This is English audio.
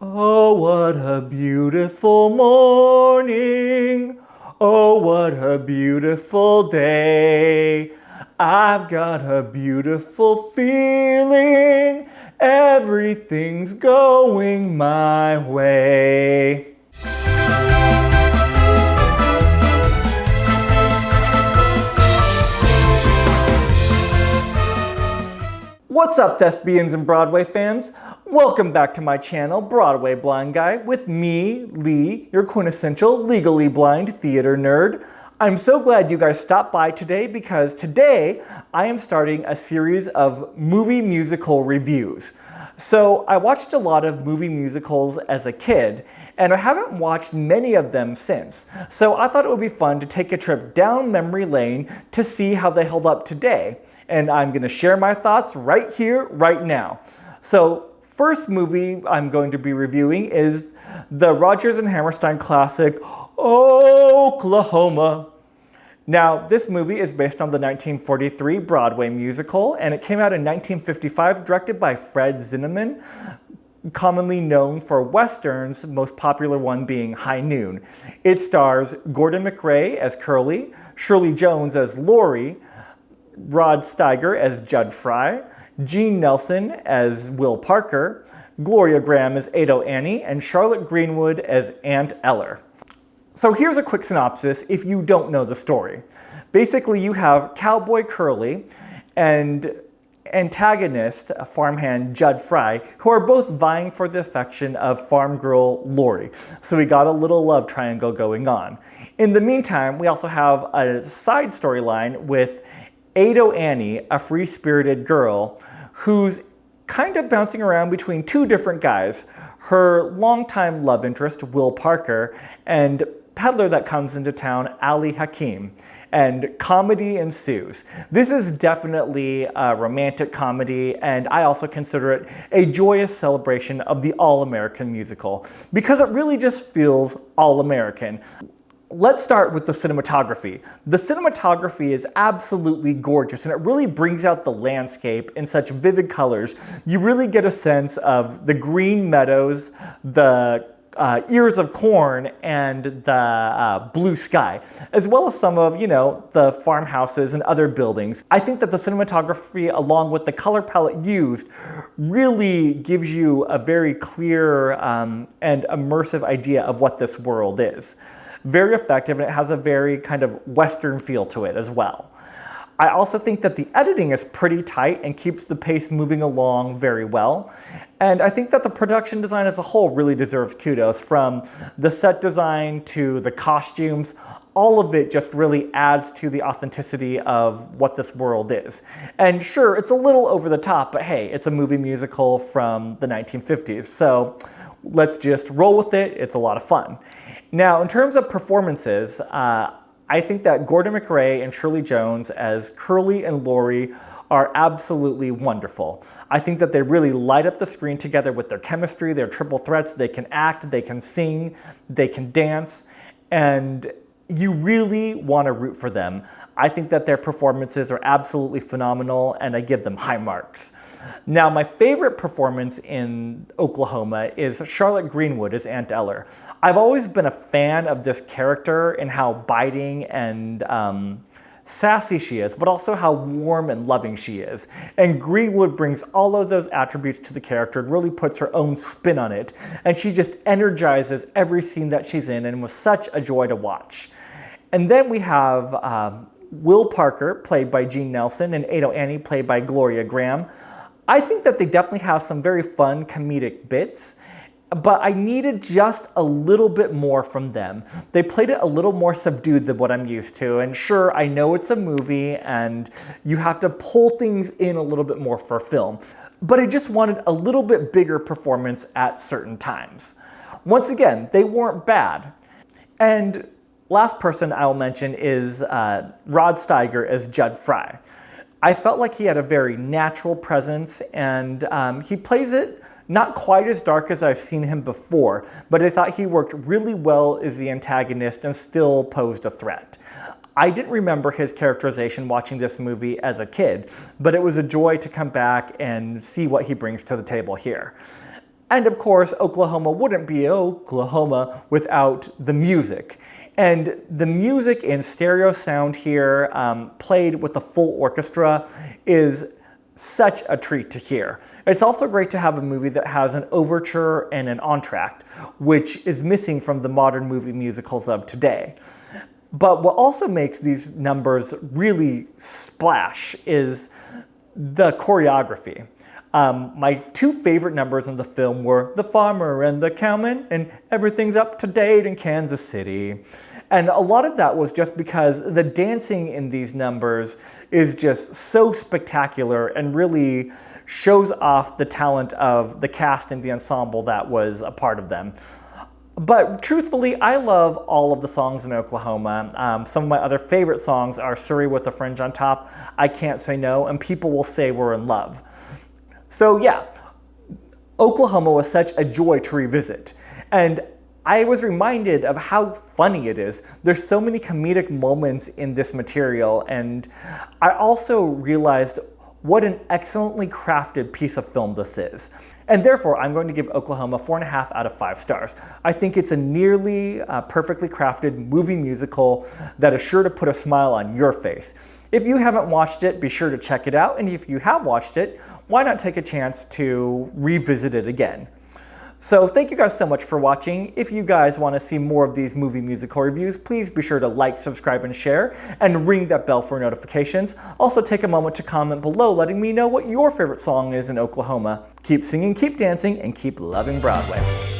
Oh, what a beautiful morning. Oh, what a beautiful day. I've got a beautiful feeling. Everything's going my way. What's up, thespians and Broadway fans? Welcome back to my channel, Broadway Blind Guy, with me, Lee, your quintessential legally blind theater nerd. I'm so glad you guys stopped by today because today I am starting a series of movie musical reviews. So I watched a lot of movie musicals as a kid, and I haven't watched many of them since. So I thought it would be fun to take a trip down memory lane to see how they held up today. And I'm going to share my thoughts right here, right now. So, first movie I'm going to be reviewing is the Rodgers and Hammerstein classic, Oklahoma. Now, this movie is based on the 1943 Broadway musical, and it came out in 1955, directed by Fred Zinnemann, commonly known for westerns, most popular one being High Noon. It stars Gordon MacRae as Curly, Shirley Jones as Laurie, Rod Steiger as Judd Fry, Gene Nelson as Will Parker, Gloria Grahame as Ado Annie, and Charlotte Greenwood as Aunt Eller. So here's a quick synopsis if you don't know the story. Basically, you have Cowboy Curly and antagonist, farmhand Judd Fry, who are both vying for the affection of farm girl Laurie. So we got a little love triangle going on. In the meantime, we also have a side storyline with Ado Annie, a free-spirited girl who's kind of bouncing around between two different guys, her longtime love interest, Will Parker, and peddler that comes into town, Ali Hakim, and comedy ensues. This is definitely a romantic comedy, and I also consider it a joyous celebration of the all-American musical, because it really just feels all-American. Let's start with the cinematography. The cinematography is absolutely gorgeous, and it really brings out the landscape in such vivid colors. You really get a sense of the green meadows, the ears of corn, and the blue sky, as well as some of, the farmhouses and other buildings. I think that the cinematography, along with the color palette used, really gives you a very clear and immersive idea of what this world is. Very effective, and it has a very kind of Western feel to it as well. I also think that the editing is pretty tight and keeps the pace moving along very well. And I think that the production design as a whole really deserves kudos, from the set design to the costumes. All of it just really adds to the authenticity of what this world is. And sure, it's a little over the top, but hey, it's a movie musical from the 1950s. So let's just roll with it. It's a lot of fun. Now, in terms of performances, I think that Gordon MacRae and Shirley Jones as Curly and Laurie are absolutely wonderful. I think that they really light up the screen together with their chemistry, their triple threats. They can act, they can sing, they can dance, and you really want to root for them. I think that their performances are absolutely phenomenal, and I give them high marks. Now, my favorite performance in Oklahoma is Charlotte Greenwood as Aunt Eller. I've always been a fan of this character and how biting and sassy she is, but also how warm and loving she is. And Greenwood brings all of those attributes to the character and really puts her own spin on it. And she just energizes every scene that she's in, and was such a joy to watch. And then we have Will Parker, played by Gene Nelson, and Ado Annie, played by Gloria Grahame. I think that they definitely have some very fun comedic bits, but I needed just a little bit more from them. They played it a little more subdued than what I'm used to, and sure, I know it's a movie and you have to pull things in a little bit more for film, but I just wanted a little bit bigger performance at certain times. Once again, they weren't bad. And last person I'll mention is Rod Steiger as Judd Fry. I felt like he had a very natural presence, and he plays it not quite as dark as I've seen him before, but I thought he worked really well as the antagonist and still posed a threat. I didn't remember his characterization watching this movie as a kid, but it was a joy to come back and see what he brings to the table here. And of course, Oklahoma wouldn't be Oklahoma without the music. And the music in stereo sound here, played with the full orchestra, is such a treat to hear. It's also great to have a movie that has an overture and an entr'acte, which is missing from the modern movie musicals of today. But what also makes these numbers really splash is the choreography. My two favorite numbers in the film were The Farmer and the Cowman and Everything's Up to Date in Kansas City. And a lot of that was just because the dancing in these numbers is just so spectacular and really shows off the talent of the cast and the ensemble that was a part of them. But truthfully, I love all of the songs in Oklahoma. Some of my other favorite songs are Surrey with a Fringe on Top, I Can't Say No, and People Will Say We're in Love. So yeah, Oklahoma was such a joy to revisit. And I was reminded of how funny it is. There's so many comedic moments in this material, and I also realized what an excellently crafted piece of film this is. And therefore, I'm going to give Oklahoma 4.5 out of 5 stars. I think it's a nearly perfectly crafted movie musical that is sure to put a smile on your face. If you haven't watched it, be sure to check it out. And if you have watched it, why not take a chance to revisit it again? So thank you guys so much for watching. If you guys want to see more of these movie musical reviews, please be sure to like, subscribe, and share, and ring that bell for notifications. Also take a moment to comment below letting me know what your favorite song is in Oklahoma. Keep singing, keep dancing, and keep loving Broadway.